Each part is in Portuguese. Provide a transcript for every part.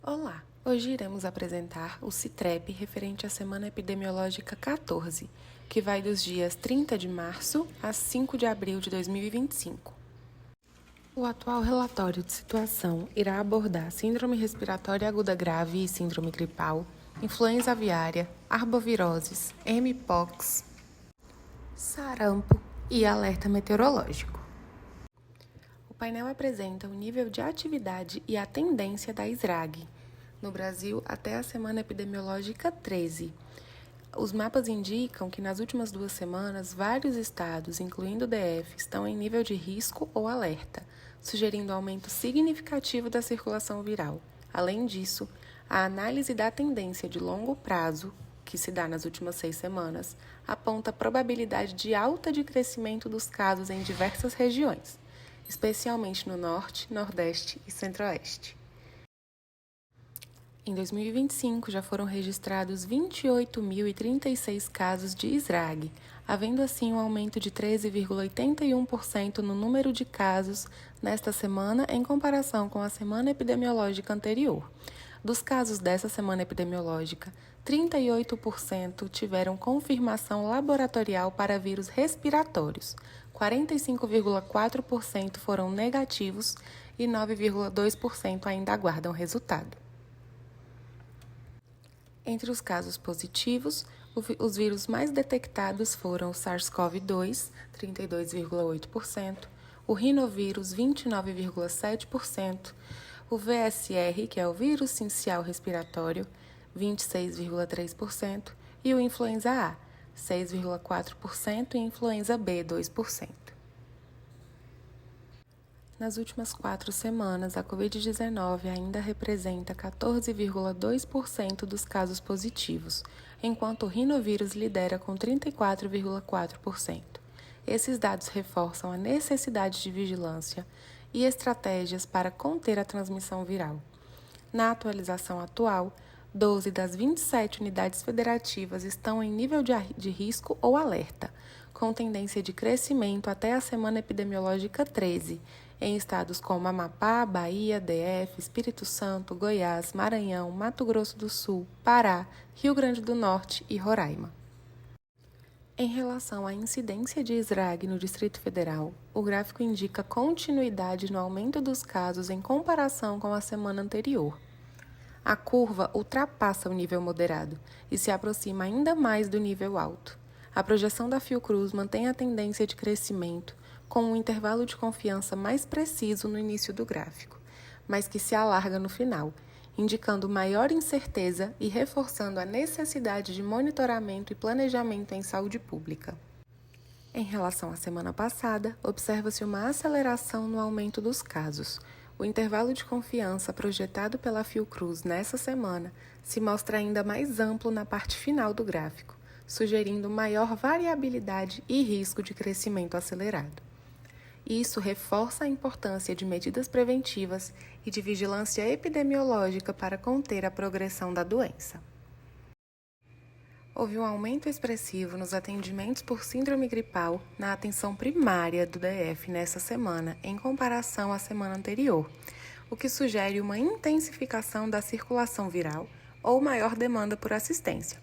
Olá! Hoje iremos apresentar o CITREP referente à Semana Epidemiológica 14, que vai dos dias 30 de março a 5 de abril de 2025. O atual relatório de situação irá abordar síndrome respiratória aguda grave e síndrome gripal, influenza aviária, arboviroses, mpox, sarampo e alerta meteorológico. O painel apresenta o nível de atividade e a tendência da SRAG no Brasil até a Semana Epidemiológica 13. Os mapas indicam que nas últimas 2 semanas, vários estados, incluindo o DF, estão em nível de risco ou alerta, sugerindo aumento significativo da circulação viral. Além disso, a análise da tendência de longo prazo, que se dá nas últimas 6 semanas, aponta a probabilidade de alta de crescimento dos casos em diversas regiões, especialmente no Norte, Nordeste e Centro-Oeste. Em 2025, já foram registrados 28.036 casos de SRAG, havendo assim um aumento de 13,81% no número de casos nesta semana em comparação com a semana epidemiológica anterior. Dos casos dessa semana epidemiológica, 38% tiveram confirmação laboratorial para vírus respiratórios, 45,4% foram negativos e 9,2% ainda aguardam resultado. Entre os casos positivos, os vírus mais detectados foram o SARS-CoV-2, 32,8%, o rinovírus, 29,7%, o VSR, que é o vírus sincial respiratório, 26,3%, e o influenza A, 6,4%, e influenza B, 2%. Nas últimas 4 semanas, a Covid-19 ainda representa 14,2% dos casos positivos, enquanto o rinovírus lidera com 34,4%. Esses dados reforçam a necessidade de vigilância e estratégias para conter a transmissão viral. Na atualização atual, 12 das 27 unidades federativas estão em nível de risco ou alerta, com tendência de crescimento até a semana epidemiológica 13, em estados como Amapá, Bahia, DF, Espírito Santo, Goiás, Maranhão, Mato Grosso do Sul, Pará, Rio Grande do Norte e Roraima. Em relação à incidência de SRAG no Distrito Federal, o gráfico indica continuidade no aumento dos casos em comparação com a semana anterior. A curva ultrapassa o nível moderado e se aproxima ainda mais do nível alto. A projeção da Fiocruz mantém a tendência de crescimento, com um intervalo de confiança mais preciso no início do gráfico, mas que se alarga no final, indicando maior incerteza e reforçando a necessidade de monitoramento e planejamento em saúde pública. Em relação à semana passada, observa-se uma aceleração no aumento dos casos. O intervalo de confiança projetado pela Fiocruz nessa semana se mostra ainda mais amplo na parte final do gráfico, sugerindo maior variabilidade e risco de crescimento acelerado. Isso reforça a importância de medidas preventivas e de vigilância epidemiológica para conter a progressão da doença. Houve um aumento expressivo nos atendimentos por síndrome gripal na atenção primária do DF nessa semana, em comparação à semana anterior, o que sugere uma intensificação da circulação viral ou maior demanda por assistência.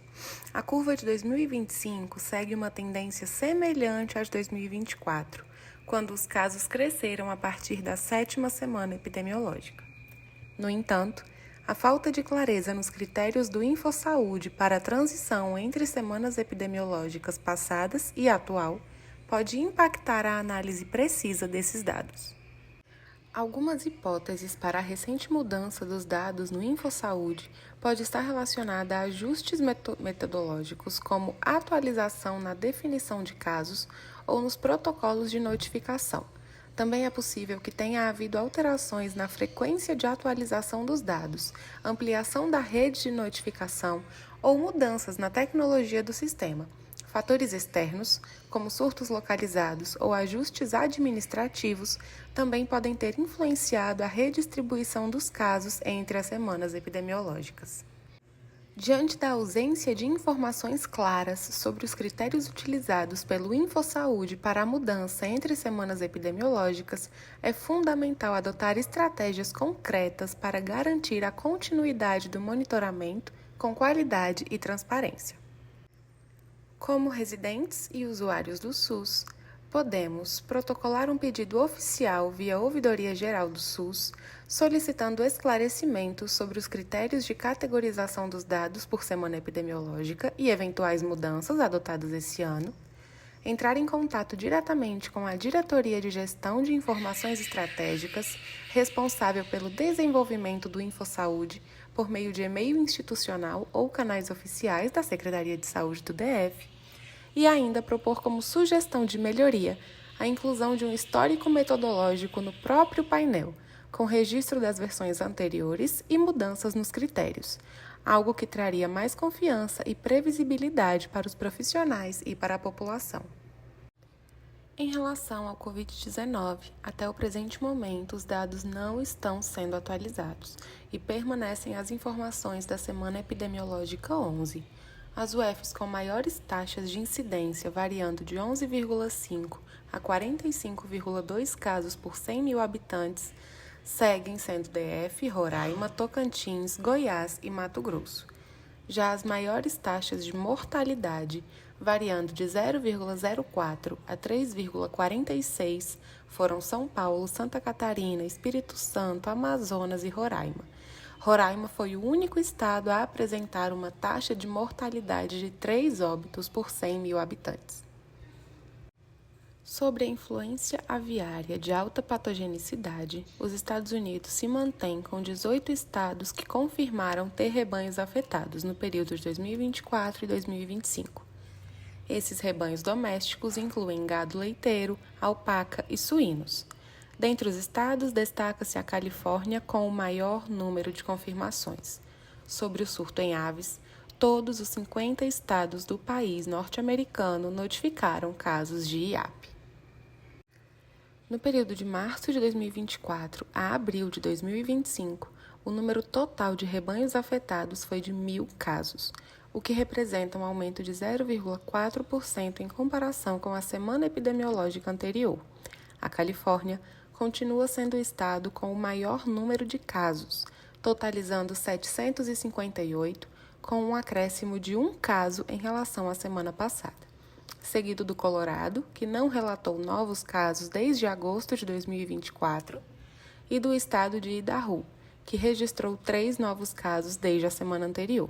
A curva de 2025 segue uma tendência semelhante à de 2024, quando os casos cresceram a partir da 7ª semana epidemiológica. No entanto, a falta de clareza nos critérios do InfoSaúde para a transição entre semanas epidemiológicas passadas e atual pode impactar a análise precisa desses dados. Algumas hipóteses para a recente mudança dos dados no InfoSaúde pode estar relacionada a ajustes metodológicos, como atualização na definição de casos ou nos protocolos de notificação. Também é possível que tenha havido alterações na frequência de atualização dos dados, ampliação da rede de notificação ou mudanças na tecnologia do sistema. Fatores externos, como surtos localizados ou ajustes administrativos, também podem ter influenciado a redistribuição dos casos entre as semanas epidemiológicas. Diante da ausência de informações claras sobre os critérios utilizados pelo InfoSaúde para a mudança entre semanas epidemiológicas, é fundamental adotar estratégias concretas para garantir a continuidade do monitoramento com qualidade e transparência. Como residentes e usuários do SUS, podemos protocolar um pedido oficial via Ouvidoria Geral do SUS, solicitando esclarecimentos sobre os critérios de categorização dos dados por semana epidemiológica e eventuais mudanças adotadas esse ano, entrar em contato diretamente com a Diretoria de Gestão de Informações Estratégicas, responsável pelo desenvolvimento do InfoSaúde, por meio de e-mail institucional ou canais oficiais da Secretaria de Saúde do DF, e ainda propor como sugestão de melhoria a inclusão de um histórico metodológico no próprio painel, com registro das versões anteriores e mudanças nos critérios, algo que traria mais confiança e previsibilidade para os profissionais e para a população. Em relação ao Covid-19, até o presente momento, os dados não estão sendo atualizados e permanecem as informações da semana epidemiológica 11. As UFs com maiores taxas de incidência, variando de 11,5 a 45,2 casos por 100 mil habitantes, seguem sendo DF, Roraima, Tocantins, Goiás e Mato Grosso. Já as maiores taxas de mortalidade, variando de 0,04 a 3,46, foram São Paulo, Santa Catarina, Espírito Santo, Amazonas e Roraima. Roraima foi o único estado a apresentar uma taxa de mortalidade de 3 óbitos por 100 mil habitantes. Sobre a influência aviária de alta patogenicidade, os Estados Unidos se mantêm com 18 estados que confirmaram ter rebanhos afetados no período de 2024 e 2025. Esses rebanhos domésticos incluem gado leiteiro, alpaca e suínos. Dentre os estados, destaca-se a Califórnia com o maior número de confirmações. Sobre o surto em aves, todos os 50 estados do país norte-americano notificaram casos de IAP. No período de março de 2024 a abril de 2025, o número total de rebanhos afetados foi de 1.000 casos, o que representa um aumento de 0,4% em comparação com a semana epidemiológica anterior. A Califórnia continua sendo o estado com o maior número de casos, totalizando 758, com um acréscimo de 1 caso em relação à semana passada. Seguido do Colorado, que não relatou novos casos desde agosto de 2024, e do estado de Idaho, que registrou 3 novos casos desde a semana anterior.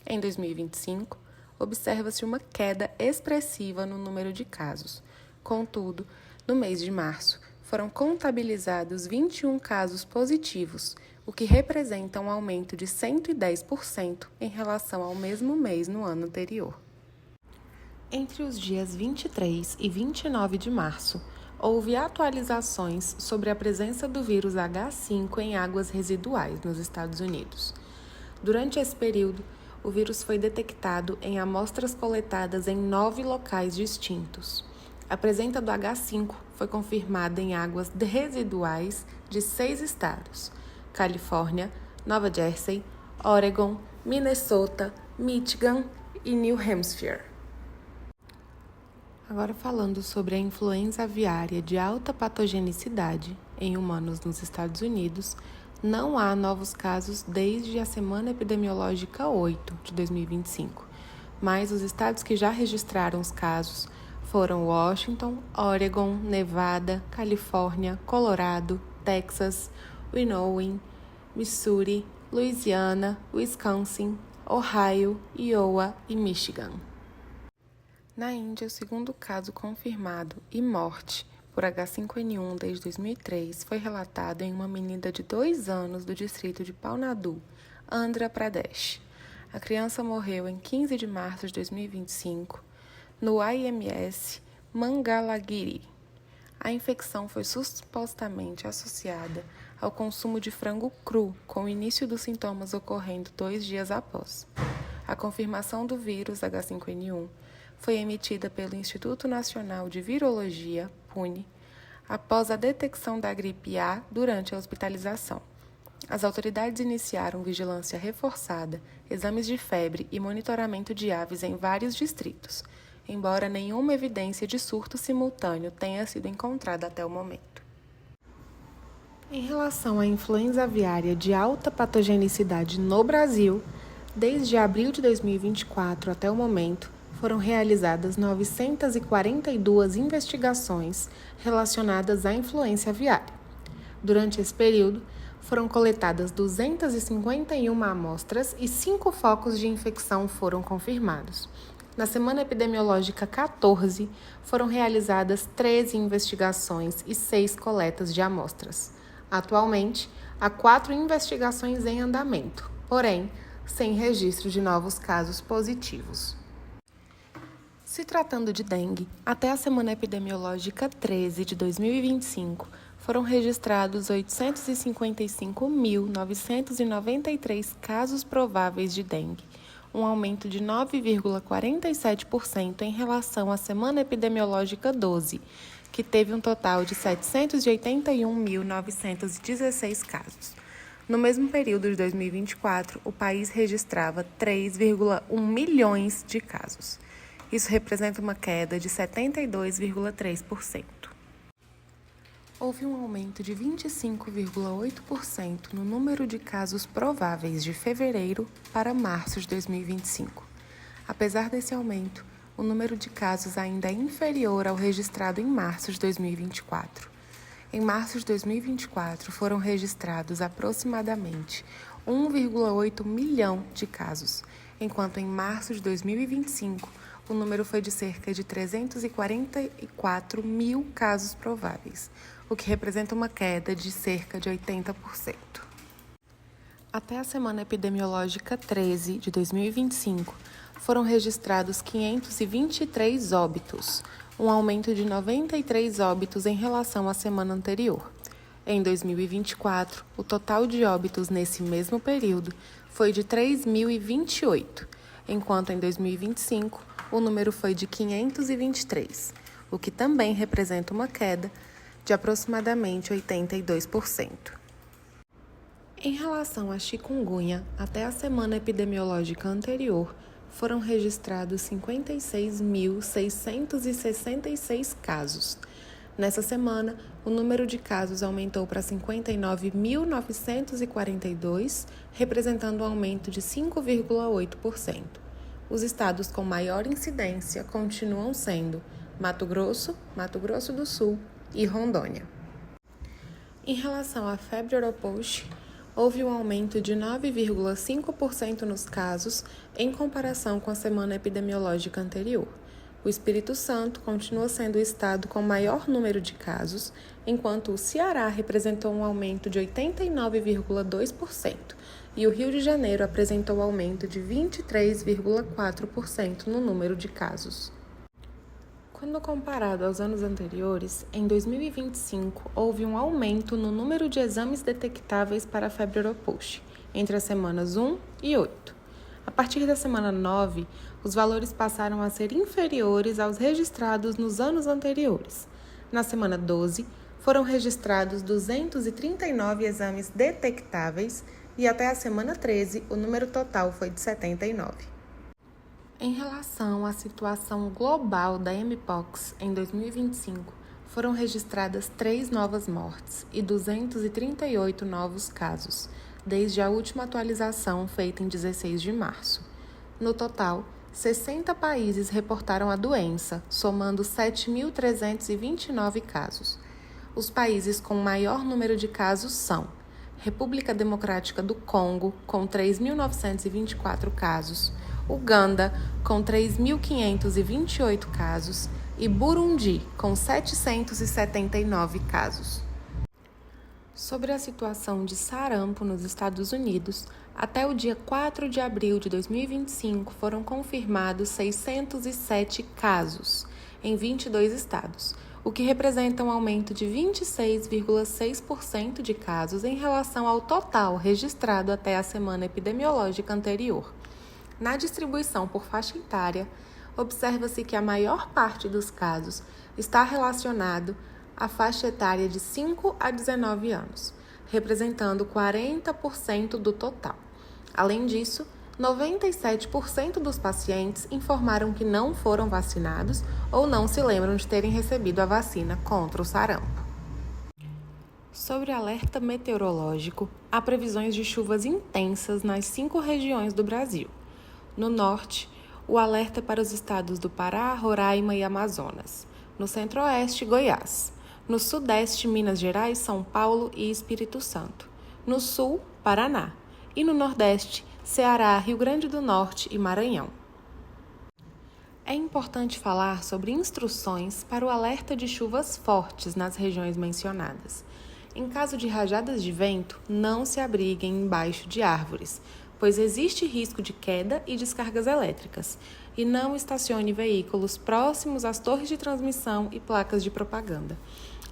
Em 2025, observa-se uma queda expressiva no número de casos. Contudo, no mês de março, foram contabilizados 21 casos positivos, o que representa um aumento de 110% em relação ao mesmo mês no ano anterior. Entre os dias 23 e 29 de março, houve atualizações sobre a presença do vírus H5 em águas residuais nos Estados Unidos. Durante esse período, o vírus foi detectado em amostras coletadas em 9 locais distintos. A presença do H5 foi confirmada em águas residuais de 6 estados: Califórnia, Nova Jersey, Oregon, Minnesota, Michigan e New Hampshire. Agora falando sobre a influenza aviária de alta patogenicidade em humanos nos Estados Unidos, não há novos casos desde a semana epidemiológica 8 de 2025, mas os estados que já registraram os casos foram Washington, Oregon, Nevada, Califórnia, Colorado, Texas, Wyoming, Missouri, Louisiana, Wisconsin, Ohio, Iowa e Michigan. Na Índia, o segundo caso confirmado e morte por H5N1 desde 2003 foi relatado em uma menina de 2 anos do distrito de Paunadu, Andhra Pradesh. A criança morreu em 15 de março de 2025 no IMS Mangalagiri. A infecção foi supostamente associada ao consumo de frango cru, com o início dos sintomas ocorrendo 2 dias após. A confirmação do vírus H5N1 foi emitida pelo Instituto Nacional de Virologia, PUNE, após a detecção da gripe A durante a hospitalização. As autoridades iniciaram vigilância reforçada, exames de febre e monitoramento de aves em vários distritos, embora nenhuma evidência de surto simultâneo tenha sido encontrada até o momento. Em relação à influenza aviária de alta patogenicidade no Brasil, desde abril de 2024 até o momento, foram realizadas 942 investigações relacionadas à influenza aviária. Durante esse período, foram coletadas 251 amostras e 5 focos de infecção foram confirmados. Na semana epidemiológica 14, foram realizadas 13 investigações e 6 coletas de amostras. Atualmente, há 4 investigações em andamento, porém, sem registro de novos casos positivos. Se tratando de dengue, até a semana epidemiológica 13 de 2025, foram registrados 855.993 casos prováveis de dengue, um aumento de 9,47% em relação à semana epidemiológica 12, que teve um total de 781.916 casos. No mesmo período de 2024, o país registrava 3,1 milhões de casos. Isso representa uma queda de 72,3%. Houve um aumento de 25,8% no número de casos prováveis de fevereiro para março de 2025. Apesar desse aumento, o número de casos ainda é inferior ao registrado em março de 2024. Em março de 2024, foram registrados aproximadamente 1,8 milhão de casos, enquanto em março de 2025, o número foi de cerca de 344 mil casos prováveis, o que representa uma queda de cerca de 80%. Até a semana epidemiológica 13 de 2025, foram registrados 523 óbitos, um aumento de 93 óbitos em relação à semana anterior. Em 2024, o total de óbitos nesse mesmo período foi de 3.028, enquanto em 2025 o número foi de 523, o que também representa uma queda de aproximadamente 82%. Em relação à chikungunya, até a semana epidemiológica anterior, foram registrados 56.666 casos. Nessa semana, o número de casos aumentou para 59.942, representando um aumento de 5,8%. Os estados com maior incidência continuam sendo Mato Grosso, Mato Grosso do Sul e Rondônia. Em relação à febre oropouche, houve um aumento de 9,5% nos casos em comparação com a semana epidemiológica anterior. O Espírito Santo continua sendo o estado com maior número de casos, enquanto o Ceará representou um aumento de 89,2% e o Rio de Janeiro apresentou aumento de 23,4% no número de casos. Quando comparado aos anos anteriores, em 2025 houve um aumento no número de exames detectáveis para a febre oropouche, entre as semanas 1 e 8. A partir da semana 9, os valores passaram a ser inferiores aos registrados nos anos anteriores. Na semana 12, foram registrados 239 exames detectáveis e até a semana 13, o número total foi de 79. Em relação à situação global da Mpox em 2025, foram registradas 3 novas mortes e 238 novos casos, desde a última atualização feita em 16 de março. No total, 60 países reportaram a doença, somando 7.329 casos. Os países com maior número de casos são República Democrática do Congo, com 3.924 casos, Uganda, com 3.528 casos, e Burundi, com 779 casos. Sobre a situação de sarampo nos Estados Unidos, até o dia 4 de abril de 2025 foram confirmados 607 casos em 22 estados, o que representa um aumento de 26,6% de casos em relação ao total registrado até a semana epidemiológica anterior. Na distribuição por faixa etária, observa-se que a maior parte dos casos está relacionado à faixa etária de 5 a 19 anos, representando 40% do total. Além disso, 97% dos pacientes informaram que não foram vacinados ou não se lembram de terem recebido a vacina contra o sarampo. Sobre alerta meteorológico, há previsões de chuvas intensas nas 5 regiões do Brasil. No norte, o alerta é para os estados do Pará, Roraima e Amazonas. No centro-oeste, Goiás. No sudeste, Minas Gerais, São Paulo e Espírito Santo. No sul, Paraná. E no nordeste, Ceará, Rio Grande do Norte e Maranhão. É importante falar sobre instruções para o alerta de chuvas fortes nas regiões mencionadas. Em caso de rajadas de vento, não se abriguem embaixo de árvores, pois existe risco de queda e descargas elétricas, e não estacione veículos próximos às torres de transmissão e placas de propaganda.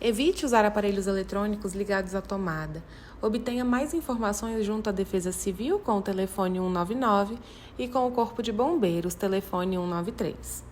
Evite usar aparelhos eletrônicos ligados à tomada. Obtenha mais informações junto à Defesa Civil com o telefone 199 e com o Corpo de Bombeiros, telefone 193.